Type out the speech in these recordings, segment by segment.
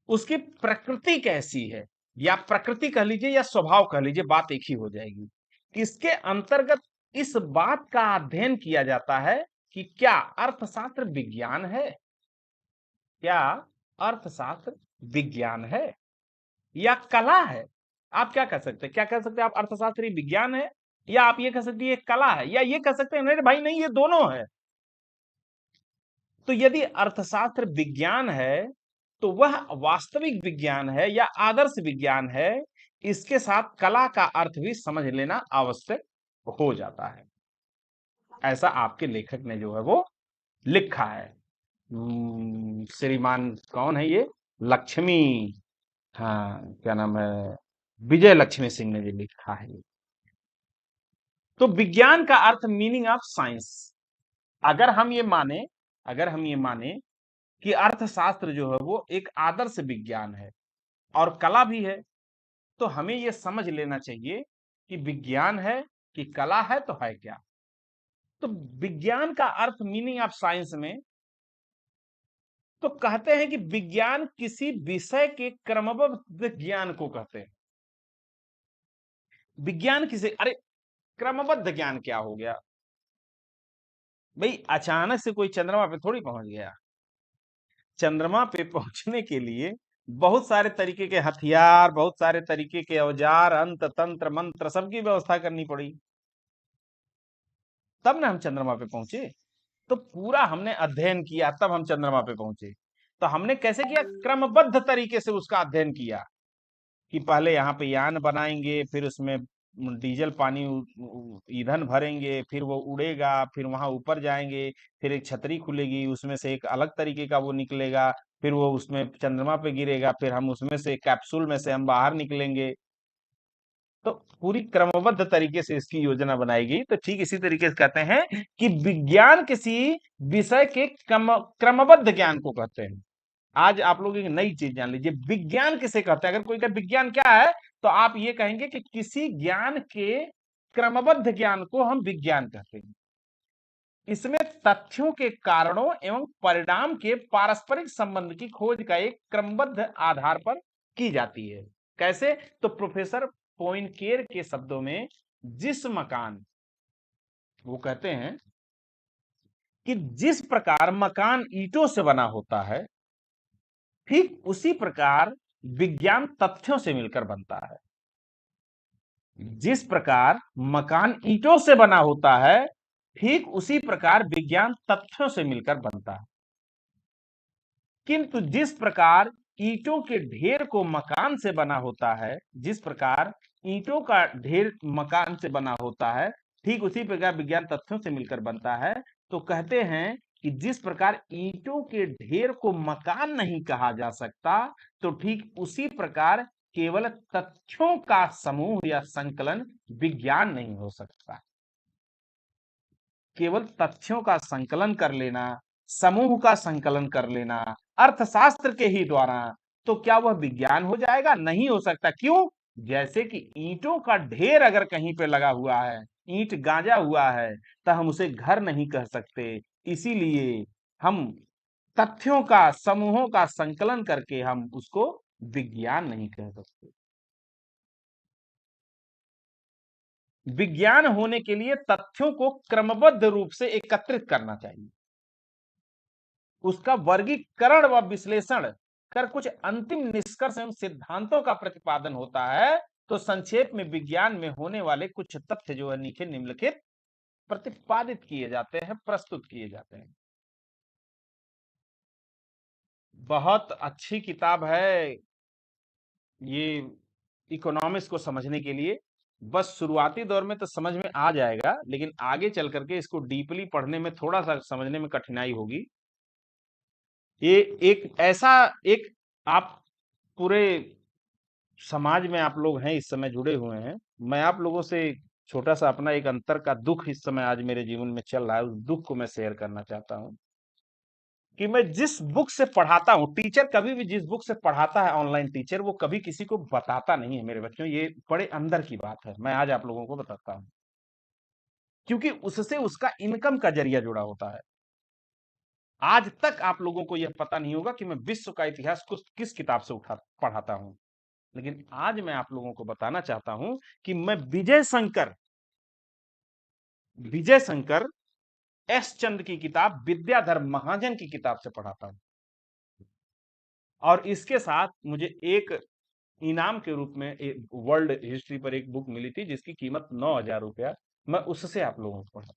उसकी प्रकृति कैसी है, या प्रकृति कह लीजिए या स्वभाव कह लीजिए, बात एक ही हो जाएगी। इसके अंतर्गत इस बात का अध्ययन किया जाता है कि क्या अर्थशास्त्र विज्ञान है, क्या अर्थशास्त्र विज्ञान है या कला है। आप क्या कह सकते हैं, क्या कह सकते हैं आप, अर्थशास्त्र विज्ञान है, या आप ये कह सकते हैं ये कला है, या ये कह सकते हैं नहीं भाई नहीं ये दोनों है। तो यदि अर्थशास्त्र विज्ञान है तो वह वास्तविक विज्ञान है या आदर्श विज्ञान है, इसके साथ कला का अर्थ भी समझ लेना आवश्यक हो जाता है। ऐसा आपके लेखक ने जो है वो लिखा है। श्रीमान कौन है ये, लक्ष्मी, हाँ क्या नाम है, विजय लक्ष्मी सिंह ने जो लिखा है। तो विज्ञान का अर्थ, मीनिंग ऑफ साइंस, अगर हम ये माने, अगर हम ये माने कि अर्थशास्त्र जो है वो एक आदर्श विज्ञान है और कला भी है, तो हमें ये समझ लेना चाहिए कि विज्ञान है कि कला है तो है क्या। तो विज्ञान का अर्थ, मीनिंग ऑफ साइंस में तो कहते हैं कि विज्ञान किसी विषय के क्रमबद्ध ज्ञान को कहते हैं। विज्ञान किसी, अरे क्रमबद्ध ज्ञान क्या हो गया भाई, अचानक से कोई चंद्रमा पे थोड़ी पहुंच गया। चंद्रमा पे पहुंचने के लिए बहुत सारे तरीके के हथियार, बहुत सारे तरीके के औजार, अंत्र तंत्र मंत्र सबकी व्यवस्था करनी पड़ी, तब ना हम चंद्रमा पे पहुंचे। तो पूरा हमने अध्ययन किया तब हम चंद्रमा पे पहुंचे। तो हमने कैसे किया, क्रमबद्ध तरीके से उसका अध्ययन किया कि पहले यहाँ पे यान बनाएंगे, फिर उसमें डीजल पानी ईंधन भरेंगे, फिर वो उड़ेगा, फिर वहां ऊपर जाएंगे, फिर एक छतरी खुलेगी, उसमें से एक अलग तरीके का वो निकलेगा, फिर वो उसमें चंद्रमा पे गिरेगा, फिर हम उसमें से कैप्सूल में से हम बाहर निकलेंगे। तो पूरी क्रमबद्ध तरीके से इसकी योजना बनाई गई। तो ठीक इसी तरीके से कहते हैं कि विज्ञान किसी विषय के क्रमबद्ध ज्ञान को कहते हैं। आज आप लोग एक नई चीज जान लीजिए, विज्ञान किसे कहते हैं। अगर कोई कहे विज्ञान क्या है, तो आप ये कहेंगे कि किसी ज्ञान के क्रमबद्ध ज्ञान को हम विज्ञान कहते हैं। इसमें तथ्यों के कारणों एवं परिणाम के पारस्परिक संबंध की खोज का एक क्रमबद्ध आधार पर की जाती है। कैसे, तो प्रोफेसर पोइनकेयर के शब्दों में, जिस मकान, वो कहते हैं कि जिस प्रकार मकान ईंटों से बना होता है, ठीक उसी प्रकार विज्ञान तथ्यों से मिलकर बनता है। जिस प्रकार मकान ईंटों से बना होता है, ठीक उसी प्रकार विज्ञान तथ्यों से मिलकर बनता है। किंतु जिस प्रकार ईंटों के ढेर को मकान से बना होता है, जिस प्रकार ईंटों का ढेर मकान से बना होता है, ठीक उसी प्रकार विज्ञान तथ्यों से मिलकर बनता है। तो कहते हैं कि जिस प्रकार ईंटों के ढेर को मकान नहीं कहा जा सकता, तो ठीक उसी प्रकार केवल तथ्यों का समूह या संकलन विज्ञान नहीं हो सकता। केवल तथ्यों का संकलन कर लेना, समूह का संकलन कर लेना अर्थशास्त्र के ही द्वारा, तो क्या वह विज्ञान हो जाएगा? नहीं हो सकता। क्यों? जैसे कि ईंटों का ढेर अगर कहीं पे लगा हुआ है, ईंट गांजा हुआ है, तो हम उसे घर नहीं कह सकते। इसीलिए हम तथ्यों का, समूहों का संकलन करके हम उसको विज्ञान नहीं कह सकते। विज्ञान होने के लिए तथ्यों को क्रमबद्ध रूप से एकत्रित करना चाहिए, उसका वर्गीकरण व विश्लेषण कर कुछ अंतिम निष्कर्ष एवं सिद्धांतों का प्रतिपादन होता है। तो संक्षेप में विज्ञान में होने वाले कुछ तथ्य जो है नीचे निम्नलिखित प्रतिपादित किए जाते हैं, प्रस्तुत किए जाते हैं। बहुत अच्छी किताब है ये इकोनॉमिक्स को समझने के लिए। बस शुरुआती दौर में तो समझ में आ जाएगा, लेकिन आगे चल करके इसको डीपली पढ़ने में थोड़ा सा समझने में कठिनाई होगी। ये एक ऐसा, एक आप पूरे समाज में आप लोग हैं, इस समय जुड़े हुए हैं। मैं आप लोगों से छोटा सा अपना एक अंतर का दुख इस समय आज मेरे जीवन में चल रहा है, उस दुख को मैं शेयर करना चाहता हूं कि मैं जिस बुक से पढ़ाता हूं, टीचर कभी भी जिस बुक से पढ़ाता है, ऑनलाइन टीचर, वो कभी किसी को बताता नहीं है मेरे बच्चों। ये बड़े अंदर की बात है, मैं आज आप लोगों को बताता हूं, क्योंकि उससे उसका इनकम का जरिया जुड़ा होता है। आज तक आप लोगों को यह पता नहीं होगा कि मैं विश्व का इतिहास किस किताब से उठा पढ़ाता हूं, लेकिन आज मैं आप लोगों को बताना चाहता हूं कि मैं विजय शंकर एस चंद्र की किताब विद्याधर महाजन की किताब से पढ़ाता हूं। और इसके साथ मुझे एक इनाम के रूप में वर्ल्ड हिस्ट्री पर एक बुक मिली थी जिसकी कीमत 9,000 रुपया, मैं उससे आप लोगों को पढ़ा।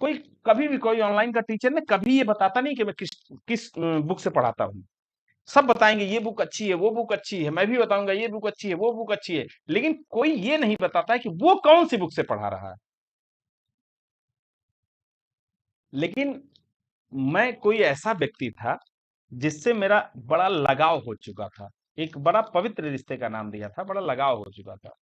कोई कभी भी कोई ऑनलाइन का टीचर ने कभी ये बताता नहीं कि मैं किस किस बुक से पढ़ाता हूं। सब बताएंगे ये बुक अच्छी है, वो बुक अच्छी है, मैं भी बताऊंगा ये बुक अच्छी है, वो बुक अच्छी है, लेकिन कोई ये नहीं बताता है कि वो कौन सी बुक से पढ़ा रहा है। लेकिन मैं कोई ऐसा व्यक्ति था जिससे मेरा बड़ा लगाव हो चुका था, एक बड़ा पवित्र रिश्ते का नाम दिया था, बड़ा लगाव हो चुका था।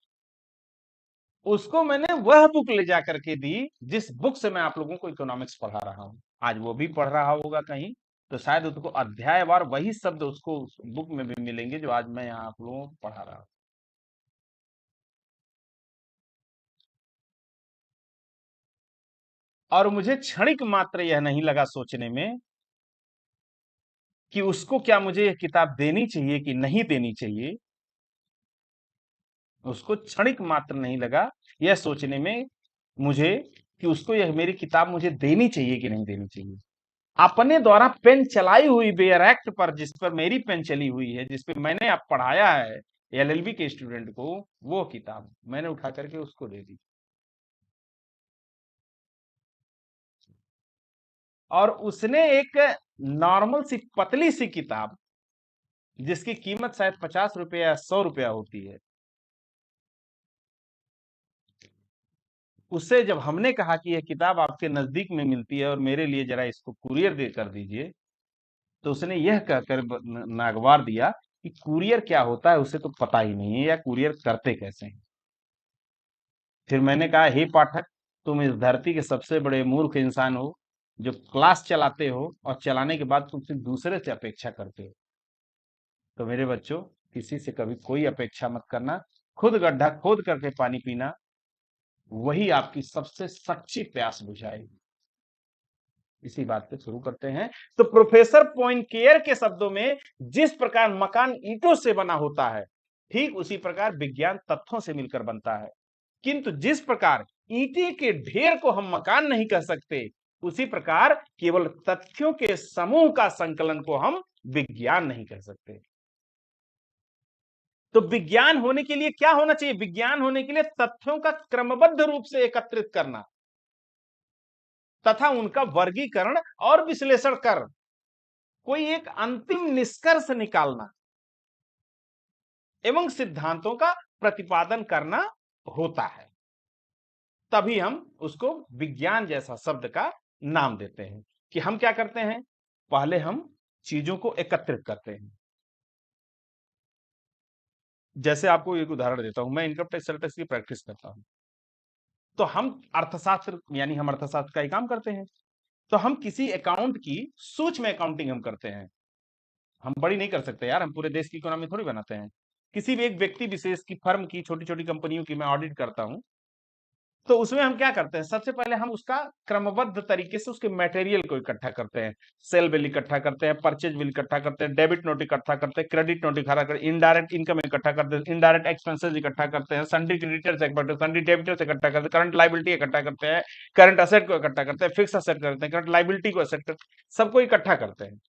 उसको मैंने वह बुक ले जा करके दी जिस बुक से मैं आप लोगों को इकोनॉमिक्स पढ़ा रहा हूं। आज वो भी पढ़ रहा होगा कहीं, तो शायद उसको अध्यायवार वही शब्द उसको उस बुक में भी मिलेंगे जो आज मैं यहाँ आप लोगों को पढ़ा रहा हूं। और मुझे क्षणिक मात्र यह नहीं लगा सोचने में कि उसको क्या मुझे यह किताब देनी चाहिए कि नहीं देनी चाहिए। उसको क्षणिक मात्र नहीं लगा यह सोचने में मुझे कि उसको यह मेरी किताब मुझे देनी चाहिए कि नहीं देनी चाहिए। अपने द्वारा पेन चलाई हुई बेयर एक्ट पर, जिस पर मेरी पेन चली हुई है, जिस पे मैंने अब पढ़ाया है एलएलबी के स्टूडेंट को, वो किताब मैंने उठा करके उसको दे दी। और उसने एक नॉर्मल सी पतली सी किताब जिसकी कीमत शायद 50 रुपया या 100 रुपया होती है, उससे जब हमने कहा कि यह किताब आपके नजदीक में मिलती है और मेरे लिए जरा इसको कुरियर दे कर दीजिए, तो उसने यह कहकर नागवार दिया कि कुरियर क्या होता है उसे तो पता ही नहीं है, या कुरियर करते कैसे हैं। फिर मैंने कहा, हे पाठक, तुम इस धरती के सबसे बड़े मूर्ख इंसान हो जो क्लास चलाते हो और चलाने के बाद तुम सिर्फ दूसरे से अपेक्षा करते हो। तो मेरे बच्चों, किसी से कभी कोई अपेक्षा मत करना, खुद गड्ढा खोद करके पानी पीना, वही आपकी सबसे सच्ची प्यास बुझाएगी। इसी बात पे शुरू करते हैं। तो प्रोफेसर पॉइंटियर के शब्दों में, जिस प्रकार मकान ईंटों से बना होता है, ठीक उसी प्रकार विज्ञान तथ्यों से मिलकर बनता है। किंतु जिस प्रकार ईंटे के ढेर को हम मकान नहीं कह सकते, उसी प्रकार केवल तथ्यों के समूह का संकलन को हम विज्ञान नहीं कह सकते। तो विज्ञान होने के लिए क्या होना चाहिए? विज्ञान होने के लिए तथ्यों का क्रमबद्ध रूप से एकत्रित करना तथा उनका वर्गीकरण और विश्लेषण कर कोई एक अंतिम निष्कर्ष निकालना एवं सिद्धांतों का प्रतिपादन करना होता है। तभी हम उसको विज्ञान जैसा शब्द का नाम देते हैं। कि हम क्या करते हैं, पहले हम चीजों को एकत्रित करते हैं। जैसे आपको एक उदाहरण देता हूं, मैं इनकम टैक्स सेल टैक्स की प्रैक्टिस करता हूं, तो हम अर्थशास्त्र यानी हम अर्थशास्त्र का ही काम करते हैं। तो हम किसी अकाउंट की सूक्ष्म अकाउंटिंग हम करते हैं। हम बड़ी नहीं कर सकते यार, हम पूरे देश की इकोनॉमी थोड़ी बनाते हैं। किसी भी एक व्यक्ति विशेष की, फर्म की, छोटी छोटी कंपनियों की मैं ऑडिट करता हूं, तो उसमें हम क्या करते हैं, सबसे पहले हम उसका क्रमबद्ध तरीके से उसके मटेरियल को इकट्ठा करते हैं। सेल बिल इकट्ठा करते हैं, परचेज बिल इकट्ठा करते हैं, डेबिट नोट इकट्ठा करते हैं, क्रेडिट नोट इकट्ठा करते हैं, इनडायरेक्ट इनकम इकट्ठा करते हैं, इनडायरेक्ट एक्सपेंसेस इकट्ठा करते हैं, सन्डी क्रेडिटर्स इकट्ठा करते हैं, सन्डी डेबिटर्स इकट्ठा करते हैं, करंट लाइबिलिटी इकट्ठा करते हैं, करंट असेट को इकट्ठा करते हैं, फिक्स असेट करते हैं, करंट लाइबिलिटी को असेट करते हैं, सबको इकट्ठा करते हैं।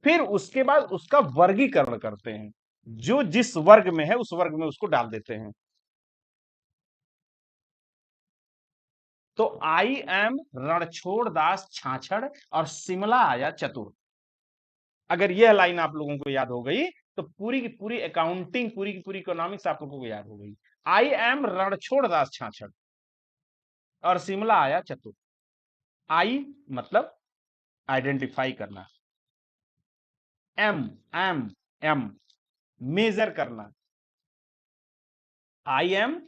फिर उसके बाद उसका वर्गीकरण करते हैं, जो जिस वर्ग में है उस वर्ग में उसको डाल देते हैं। तो आई एम रणछोड़ दास छाछड़ और शिमला आया चतुर, अगर यह लाइन आप लोगों को याद हो गई तो पूरी की पूरी अकाउंटिंग, पूरी की पूरी इकोनॉमिक्स आप लोगों को याद हो गई। आई एम रणछोड़ दास छाछड़ और शिमला आया चतुर। आई मतलब आइडेंटिफाई करना, एम एम एम मेजर करना, आई एम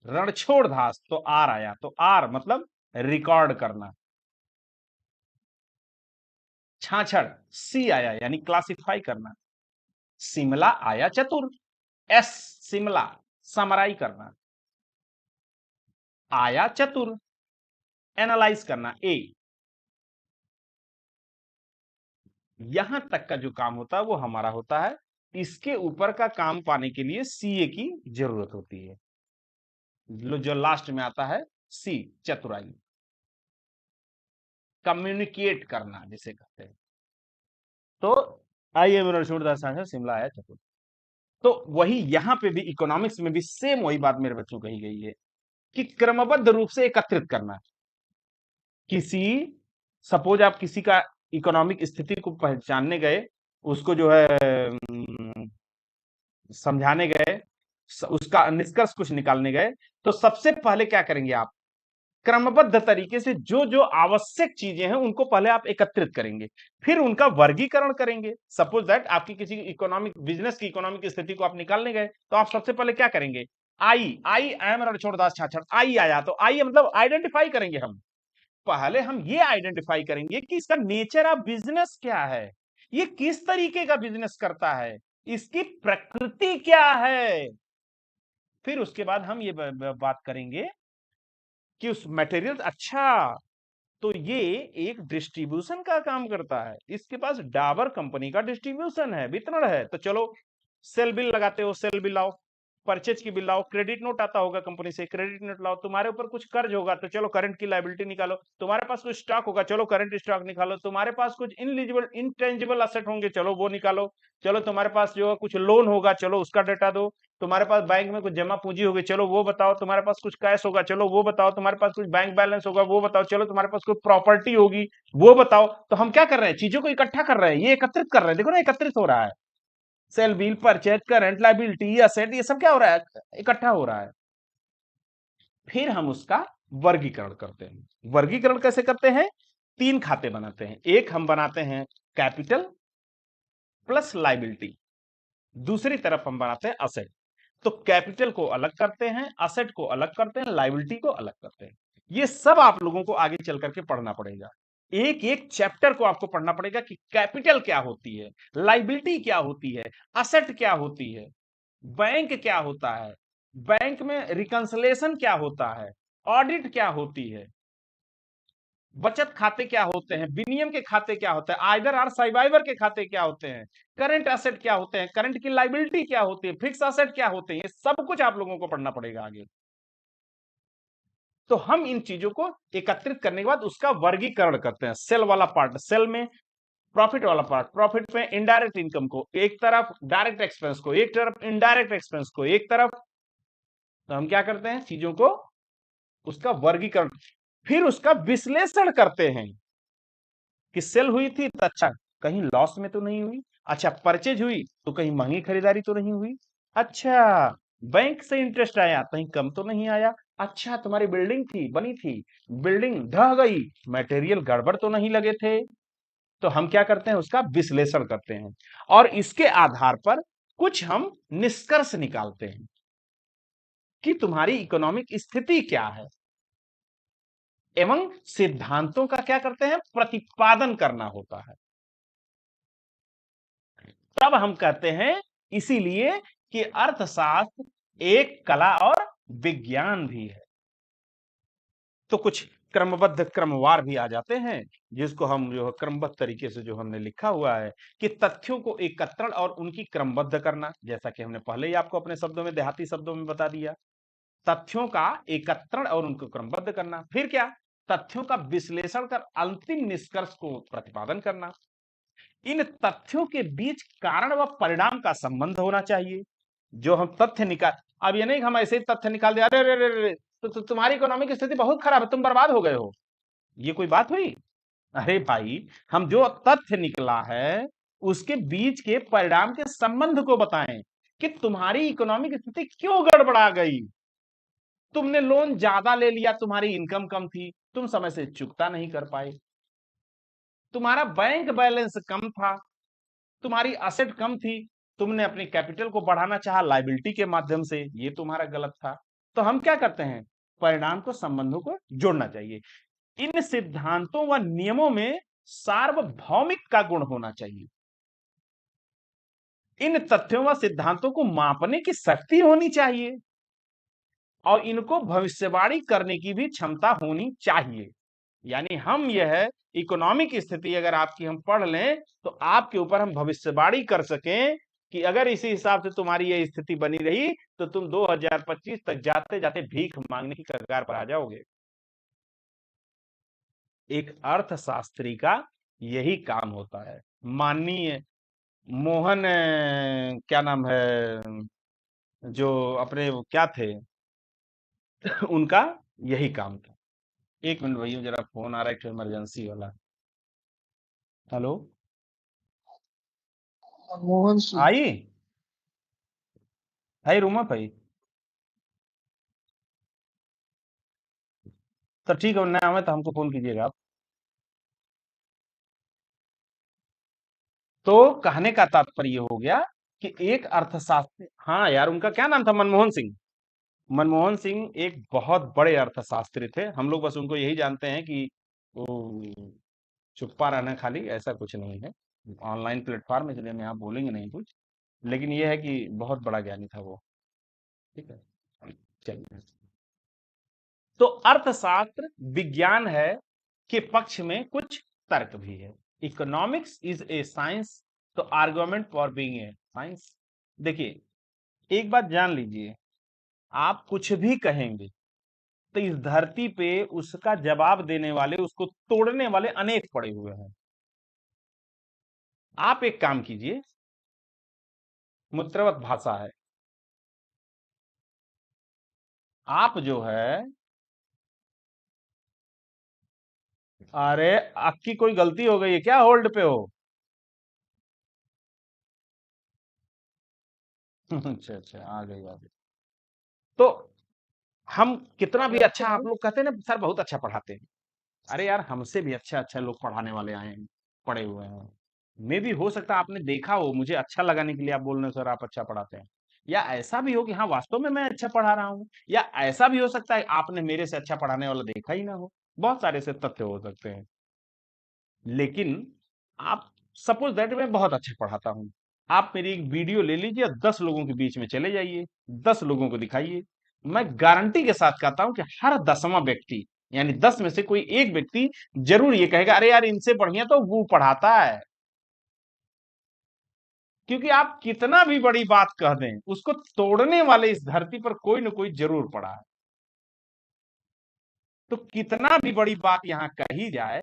रणछोड़ दास तो आर आया, तो आर मतलब रिकॉर्ड करना। छाछड़ सी आया यानी क्लासिफाई करना। शिमला आया चतुर, एस शिमला समराई करना। आया चतुर एनालाइज करना, ए यहां तक का जो काम होता है वो हमारा होता है। इसके ऊपर का काम पाने के लिए सीए की जरूरत होती है, जो लास्ट में आता है सी, चतुराई, कम्युनिकेट करना जिसे कहते हैं। तो आइए मेरा छोड़दास साझा शिमला है चतुर। तो वही यहां पे भी इकोनॉमिक्स में भी सेम वही बात मेरे बच्चों कही गई है कि क्रमबद्ध रूप से एकत्रित करना। किसी, सपोज आप किसी का इकोनॉमिक स्थिति को पहचानने गए, उसको जो है समझाने गए, उसका निष्कर्ष कुछ निकालने गए, तो सबसे पहले क्या करेंगे आप, क्रमबद्ध तरीके से जो जो आवश्यक चीजें हैं उनको पहले आप एकत्रित करेंगे, फिर उनका वर्गीकरण करेंगे। सपोज दैट आपकी किसी इकोनॉमिक बिजनेस की इकोनॉमिक स्थिति को आप निकालने गए, तो आप सबसे पहले क्या करेंगे, आई एम रणछोड़दास छाछड़, आई आया तो आई मतलब आइडेंटिफाई करेंगे हम। पहले हम ये आइडेंटिफाई करेंगे कि इसका नेचर ऑफ बिजनेस क्या है, ये किस तरीके का बिजनेस करता है, इसकी प्रकृति क्या है। फिर उसके बाद हम ये बात करेंगे कि उस मटेरियल, अच्छा तो ये एक डिस्ट्रीब्यूशन का काम करता है, इसके पास डाबर कंपनी का डिस्ट्रीब्यूशन है, वितरण है, तो चलो सेल बिल लगाते हो, सेल बिल लाओ, परचेज की बिल लाओ, क्रेडिट नोट आता होगा कंपनी से, क्रेडिट नोट लाओ, तुम्हारे ऊपर कुछ कर्ज होगा तो चलो करंट की लायबिलिटी निकालो, तुम्हारे पास कुछ स्टॉक होगा चलो करंट स्टॉक निकालो, तुम्हारे पास कुछ इनलिजिबल इंटेंजिबल असेट होंगे चलो वो निकालो, चलो तुम्हारे पास जो है कुछ लोन होगा चलो उसका डेटा दो, तुम्हारे पास बैंक में कुछ जमा पूंजी होगी चलो वो बताओ, तुम्हारे पास कुछ कैश होगा चलो वो बताओ, तुम्हारे पास कुछ बैंक बैलेंस होगा वो बताओ, चलो तुम्हारे पास कोई प्रॉपर्टी होगी वो बताओ। तो हम क्या कर रहे हैं, चीजों को इकट्ठा कर रहे हैं, ये एकत्रित कर रहे हैं, देखो ना एकत्रित हो रहा है, sale bill purchase current liability asset ये सब क्या हो रहा है, इकट्ठा हो रहा है। फिर हम उसका वर्गीकरण करते हैं। वर्गीकरण कैसे करते हैं, तीन खाते बनाते हैं, एक हम बनाते हैं कैपिटल प्लस लायबिलिटी, दूसरी तरफ हम बनाते हैं असेट। तो कैपिटल को अलग करते हैं, असेट को अलग करते हैं, लायबिलिटी को अलग करते हैं। ये सब आप लोगों को आगे चल करके पढ़ना पड़ेगा, एक एक चैप्टर को आपको पढ़ना पड़ेगा कि कैपिटल क्या होती है, लायबिलिटी क्या होती है, असेट क्या होती है, बैंक क्या होता है, बैंक में रिकंसलेशन क्या होता है, ऑडिट क्या होती है, बचत खाते क्या होते हैं, विनियम के खाते क्या होते हैं, आइदर आर सर्वाइवर के खाते क्या होते हैं, करंट एसेट क्या होते हैं, करंट की लायबिलिटी क्या होती है, फिक्स एसेट क्या होते हैं, ये सब कुछ आप लोगों को पढ़ना पड़ेगा आगे। तो हम इन चीजों को एकत्रित करने के बाद उसका वर्गीकरण करते हैं, सेल वाला पार्ट सेल में, प्रॉफिट वाला पार्ट प्रॉफिट में, इनडायरेक्ट इनकम को एक तरफ, डायरेक्ट एक्सपेंस को एक तरफ, इनडायरेक्ट एक्सपेंस को एक तरफ। तो हम क्या करते हैं, चीजों को उसका वर्गीकरण, फिर उसका विश्लेषण करते हैं कि सेल हुई थी तो अच्छा कहीं लॉस में तो नहीं हुई, अच्छा परचेज हुई तो कहीं महंगी खरीदारी तो नहीं हुई, अच्छा बैंक से इंटरेस्ट आया कहीं कम तो नहीं आया, अच्छा तुम्हारी बिल्डिंग थी बनी थी, बिल्डिंग ढह गई, मटेरियल गड़बड़ तो नहीं लगे थे। तो हम क्या करते हैं, उसका विश्लेषण करते हैं और इसके आधार पर कुछ हम निष्कर्ष निकालते हैं कि तुम्हारी इकोनॉमिक स्थिति क्या है, एवं सिद्धांतों का क्या करते हैं, प्रतिपादन करना होता है। तब हम कहते हैं इसीलिए कि अर्थशास्त्र एक कला और विज्ञान भी है। तो कुछ क्रमबद्ध क्रमवार भी आ जाते हैं, जिसको हम जो है क्रमबद्ध तरीके से जो हमने लिखा हुआ है कि तथ्यों को एकत्रण और उनकी क्रमबद्ध करना, जैसा कि हमने पहले ही आपको अपने शब्दों में, देहाती शब्दों में बता दिया, तथ्यों का एकत्रण और उनको क्रमबद्ध करना, फिर क्या, तथ्यों का विश्लेषण कर अंतिम निष्कर्ष को प्रतिपादन करना। इन तथ्यों के बीच कारण व परिणाम का संबंध होना चाहिए। जो हम तथ्य निकाल, अब ये नहीं हम ऐसे ही तथ्य निकाल दे, अरे अरे अरे तो तुम्हारी इकोनॉमिक स्थिति बहुत खराब है, तुम बर्बाद हो गए हो, ये कोई बात हुई। अरे भाई, हम जो तथ्य निकला है उसके बीच के परिणाम के संबंध को बताएं कि तुम्हारी इकोनॉमिक स्थिति क्यों गड़बड़ा गई। तुमने लोन ज्यादा ले लिया, तुम्हारी इनकम कम थी, तुम समय से चुकता नहीं कर पाए, तुम्हारा बैंक बैलेंस कम था, तुम्हारी असेट कम थी, तुमने अपनी कैपिटल को बढ़ाना चाहा लायबिलिटी के माध्यम से, ये तुम्हारा गलत था। तो हम क्या करते हैं, परिणाम को संबंधों को जोड़ना चाहिए। इन सिद्धांतों व नियमों में सार्वभौमिक का गुण होना चाहिए। इन तथ्यों व सिद्धांतों को मापने की शक्ति होनी चाहिए और इनको भविष्यवाणी करने की भी क्षमता होनी चाहिए। यानी हम यह इकोनॉमिक स्थिति अगर आपकी हम पढ़ लें तो आपके ऊपर हम भविष्यवाणी कर सकें कि अगर इसी हिसाब से तुम्हारी यह स्थिति बनी रही तो तुम 2025 तक जाते जाते भीख मांगने की कगार पर आ जाओगे। एक अर्थशास्त्री का यही काम होता है। माननीय मोहन क्या नाम है जो अपने क्या थे उनका यही काम था। एक मिनट भैया जरा फोन आ रहा है इमरजेंसी वाला। हेलो। मनमोहन सिंह। आई भाई रूमा भाई तो ठीक है, ना आवे तो हमको फोन कीजिएगा आप। तो कहने का तात्पर्य हो गया कि एक अर्थशास्त्री, हाँ यार उनका क्या नाम था, मनमोहन सिंह। मनमोहन सिंह एक बहुत बड़े अर्थशास्त्री थे। हम लोग बस उनको यही जानते हैं कि वो चुप्पा रहना, खाली ऐसा कुछ नहीं है। ऑनलाइन प्लेटफॉर्म इसलिए हम यहाँ बोलेंगे नहीं कुछ, लेकिन ये है कि बहुत बड़ा ज्ञानी था वो। ठीक है, चलिए। तो अर्थशास्त्र विज्ञान है के पक्ष में कुछ तर्क भी है। इकोनॉमिक्स इज ए साइंस, तो argument for being a science. देखिए एक बात जान लीजिए, आप कुछ भी कहेंगे तो इस धरती पे उसका जवाब देने वाले, उसको तोड़ने वाले अनेक पड़े हुए हैं। आप एक काम कीजिए, मूत्रवत भाषा है, आप जो है, अरे आपकी कोई गलती हो गई है क्या, होल्ड पे हो? अच्छा अच्छा, आ गई आ गई। तो हम कितना भी अच्छा, आप लोग कहते हैं ना सर बहुत अच्छा पढ़ाते हैं, अरे यार हमसे भी अच्छा अच्छा लोग पढ़ाने वाले आए हैं, पढ़े हुए हैं। मे भी हो सकता है आपने देखा हो, मुझे अच्छा लगाने के लिए आप बोल रहे हो सर आप अच्छा पढ़ाते हैं, या ऐसा भी हो कि हाँ वास्तव में मैं अच्छा पढ़ा रहा हूँ, या ऐसा भी हो सकता है आपने मेरे से अच्छा पढ़ाने वाला देखा ही ना हो। बहुत सारे ऐसे तथ्य हो सकते हैं। लेकिन आप सपोज दैट मैं बहुत अच्छा पढ़ाता हूँ, आप मेरी एक वीडियो ले लीजिए, 10 लोगों के बीच में चले जाइए, 10 लोगों को दिखाइए, मैं गारंटी के साथ कहता हूं कि हर 10वां व्यक्ति, यानी 10 में से कोई एक व्यक्ति जरूर ये कहेगा अरे यार इनसे बढ़िया तो वो पढ़ाता है। क्योंकि आप कितना भी बड़ी बात कह दें, उसको तोड़ने वाले इस धरती पर कोई ना कोई जरूर पड़ा है। तो कितना भी बड़ी बात यहां कही जाए,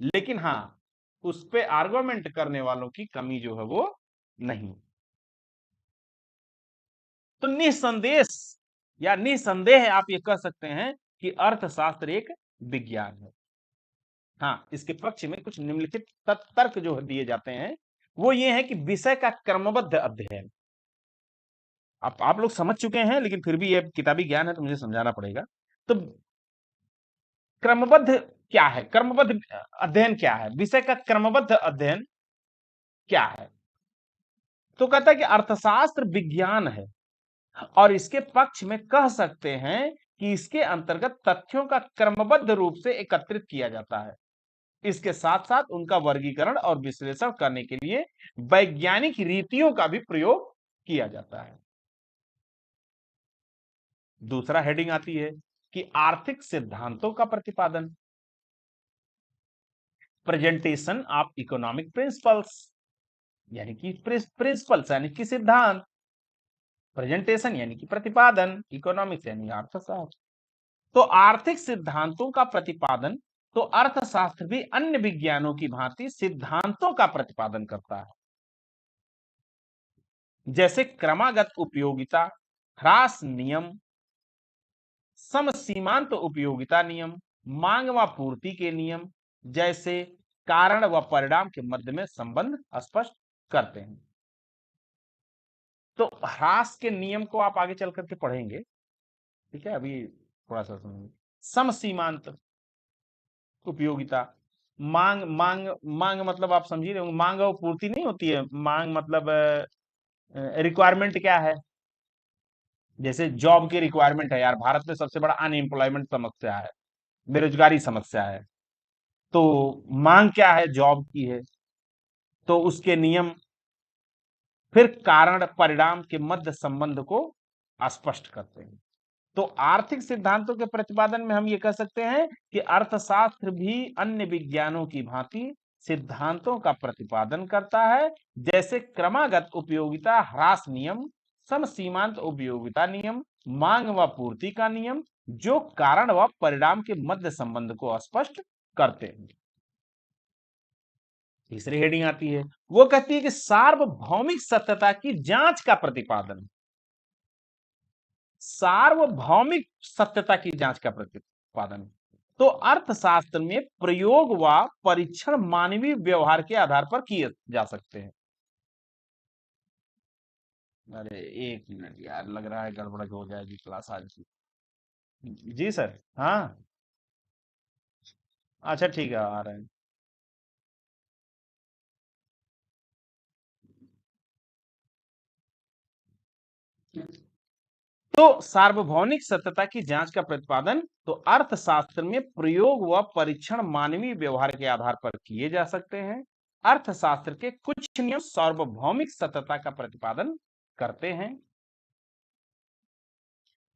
लेकिन हाँ उस पे आर्गुमेंट करने वालों की कमी जो है वो नहीं। तो निसंदेह या निसंदेह आप ये कह सकते हैं कि अर्थशास्त्र एक विज्ञान है। हाँ, इसके पक्ष में कुछ निम्नलिखित तर्क जो दिए जाते हैं वो ये है कि विषय का क्रमबद्ध अध्ययन। आप लोग समझ चुके हैं, लेकिन फिर भी ये किताबी ज्ञान है तो मुझे समझाना पड़ेगा। तो क्रमबद्ध क्या है, क्रमबद्ध अध्ययन क्या है, विषय का क्रमबद्ध अध्ययन क्या है? तो कहता है कि अर्थशास्त्र विज्ञान है और इसके पक्ष में कह सकते हैं कि इसके अंतर्गत तथ्यों का क्रमबद्ध रूप से एकत्रित किया जाता है। इसके साथ साथ उनका वर्गीकरण और विश्लेषण करने के लिए वैज्ञानिक रीतियों का भी प्रयोग किया जाता है। दूसरा हेडिंग आती है कि आर्थिक सिद्धांतों का प्रतिपादन, प्रेजेंटेशन ऑफ इकोनॉमिक प्रिंसिपल्स, यानी कि प्रिंसिपल्स यानी कि सिद्धांत, प्रेजेंटेशन यानी कि प्रतिपादन, इकोनॉमिक्स यानी अर्थशास्त्र। तो आर्थिक सिद्धांतों का प्रतिपादन, तो अर्थशास्त्र भी अन्य विज्ञानों की भांति सिद्धांतों का प्रतिपादन करता है, जैसे क्रमागत उपयोगिता, ह्रास नियम, समसीमांत उपयोगिता नियम, मांग व पूर्ति के नियम, जैसे कारण व परिणाम के मध्य में संबंध स्पष्ट करते हैं। तो ह्रास के नियम को आप आगे चल करके पढ़ेंगे, ठीक है, अभी थोड़ा सा सुनिए। समसीमांत उपयोगिता, मांग मांग मांग मतलब आप समझ रहे होंगे, मांग और पूर्ति नहीं होती है, मांग मतलब रिक्वायरमेंट क्या है, जैसे जॉब की रिक्वायरमेंट है यार, भारत में सबसे बड़ा अनएम्प्लॉयमेंट समस्या है, बेरोजगारी समस्या है। तो मांग क्या है, जॉब की है, तो उसके नियम, फिर कारण परिणाम के मध्य संबंध को स्पष्ट करते हैं। तो आर्थिक सिद्धांतों के प्रतिपादन में हम ये कह सकते हैं कि अर्थशास्त्र भी अन्य विज्ञानों की भांति सिद्धांतों का प्रतिपादन करता है, जैसे क्रमागत उपयोगिता ह्रास नियम, समसीमांत उपयोगिता नियम, मांग व पूर्ति का नियम, जो कारण व परिणाम के मध्य संबंध को स्पष्ट करते हैं। तीसरी हेडिंग आती है, वो कहती है कि सार्वभौमिक सत्यता की जांच का प्रतिपादन। सार्वभौमिक सत्यता की जांच का प्रतिपादन, तो अर्थशास्त्र में प्रयोग व परीक्षण मानवीय व्यवहार के आधार पर किए जा सकते हैं। अरे एक मिनट यार, लग रहा है गड़बड़ हो जाएगी क्लास आज की। जी सर, हाँ, अच्छा ठीक है, आ रहे हैं। तो सार्वभौमिक सत्यता की जांच का प्रतिपादन, तो अर्थशास्त्र में प्रयोग व परीक्षण मानवीय व्यवहार के आधार पर किए जा सकते हैं। अर्थशास्त्र के कुछ नियम सार्वभौमिक सत्यता का प्रतिपादन करते हैं,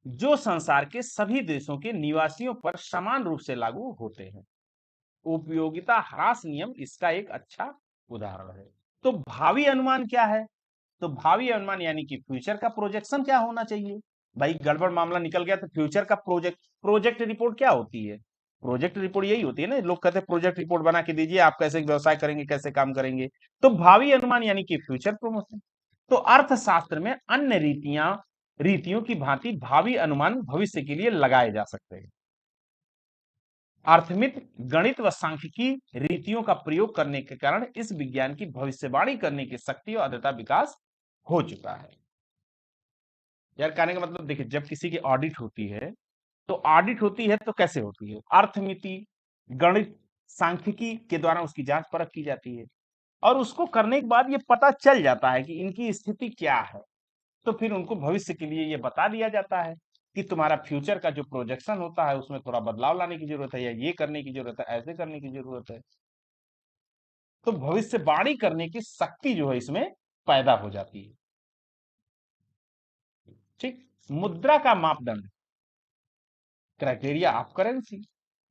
जो संसार के सभी देशों के निवासियों पर समान रूप से लागू होते हैं। उपयोगिता ह्रास नियम इसका एक अच्छा उदाहरण है। तो भावी अनुमान क्या है? तो भावी अनुमान यानी कि फ्यूचर का प्रोजेक्शन क्या होना चाहिए? भाई गड़बड़ मामला निकल गया तो फ्यूचर का प्रोजेक्ट रिपोर्ट क्या होती है? प्रोजेक्ट रिपोर्ट यही होती है ना, लोग कहते हैं प्रोजेक्ट रिपोर्ट बना के दीजिए, आप कैसे व्यवसाय करेंगे, कैसे काम करेंगे। तो भावी अनुमान यानी कि फ्यूचर प्रमोशन। तो अर्थशास्त्र में अन्य रीतियों की भांति भावी अनुमान भविष्य के लिए लगाए जा सकते हैं। अर्थमित, गणित व सांख्यिकी रीतियों का प्रयोग करने के कारण इस विज्ञान की भविष्यवाणी करने की शक्ति और अद्यता विकास हो चुका है। यार कहने का मतलब देखिए, जब किसी की ऑडिट होती है तो ऑडिट होती है तो कैसे होती है? अर्थमिति, गणित, सांख्यिकी के द्वारा उसकी जांच परख की जाती है, और उसको करने के बाद ये पता चल जाता है कि इनकी स्थिति क्या है। तो फिर उनको भविष्य के लिए ये बता दिया जाता है कि तुम्हारा फ्यूचर का जो प्रोजेक्शन होता है उसमें थोड़ा बदलाव लाने की जरूरत है, या ये करने की जरूरत है, ऐसे करने की जरूरत है। तो भविष्यवाणी करने की शक्ति जो है इसमें पैदा हो जाती है। ठीक। मुद्रा का मापदंड, क्राइटेरिया ऑफ करेंसी,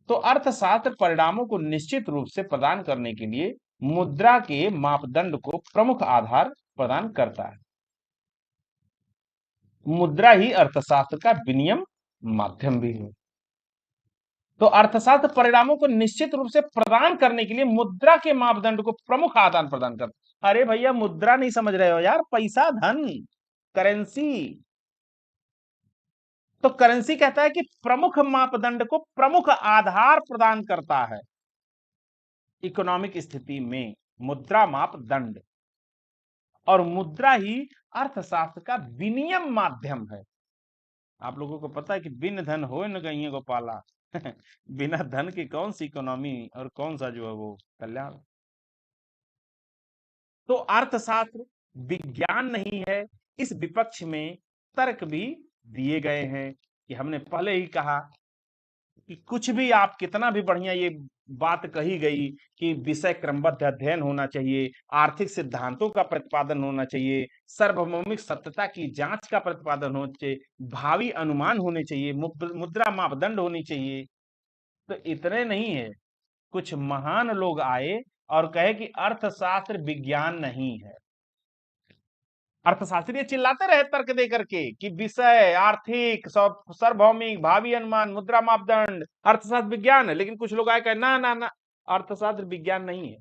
तो अर्थशास्त्र परिणामों को निश्चित रूप से प्रदान करने के लिए मुद्रा के मापदंड को प्रमुख आधार प्रदान करता है। मुद्रा ही अर्थशास्त्र का विनियम माध्यम भी है। तो अर्थशास्त्र परिणामों को निश्चित रूप से प्रदान करने के लिए मुद्रा के मापदंड को प्रमुख आदान प्रदान करता। अरे भैया मुद्रा नहीं समझ रहे हो यार, पैसा, धन, करेंसी। तो करेंसी कहता है कि प्रमुख मापदंड को प्रमुख आधार प्रदान करता है इकोनॉमिक स्थिति में, मुद्रा मापदंड। और मुद्रा ही अर्थशास्त्र का विनियम माध्यम है। आप लोगों को पता है कि बिन धन होए न गइये गोपाला। बिना धन की कौन सी इकोनॉमी और कौन सा जो है वो कल्याण। तो अर्थशास्त्र विज्ञान नहीं है, इस विपक्ष में तर्क भी दिए गए हैं कि हमने पहले ही कहा कि कुछ भी आप कितना भी बढ़िया ये बात कही गई कि विषय क्रमबद्ध अध्ययन होना चाहिए, आर्थिक सिद्धांतों का प्रतिपादन होना चाहिए, सार्वभौमिक सत्यता की जांच का प्रतिपादन होना चाहिए, भावी अनुमान होने चाहिए, मुद्रा मापदंड होनी चाहिए, तो इतने नहीं है। कुछ महान लोग आए और कहे कि अर्थशास्त्र विज्ञान नहीं है। अर्थशास्त्री चिल्लाते रहे तर्क दे करके कि विषय आर्थिक, सार्वभौमिक, भावी अनुमान, मुद्रा मापदंड, अर्थशास्त्र विज्ञान है, लेकिन कुछ लोग आए कहे ना ना ना, अर्थशास्त्र विज्ञान नहीं है।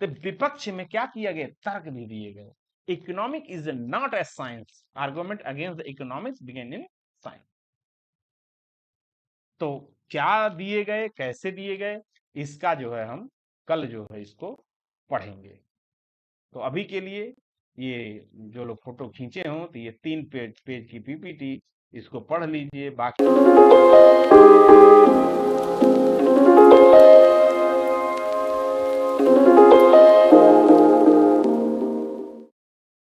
तो विपक्ष में क्या किया गया? तर्क भी दिए गए। Economic is not a science, argument against the economics begin in science. तो क्या दिए गए, कैसे दिए गए, इसका जो है हम कल जो है इसको पढ़ेंगे। तो अभी के लिए ये जो लोग फोटो खींचे हों तो ये 3 पेज की पीपीटी, इसको पढ़ लीजिए। बाकी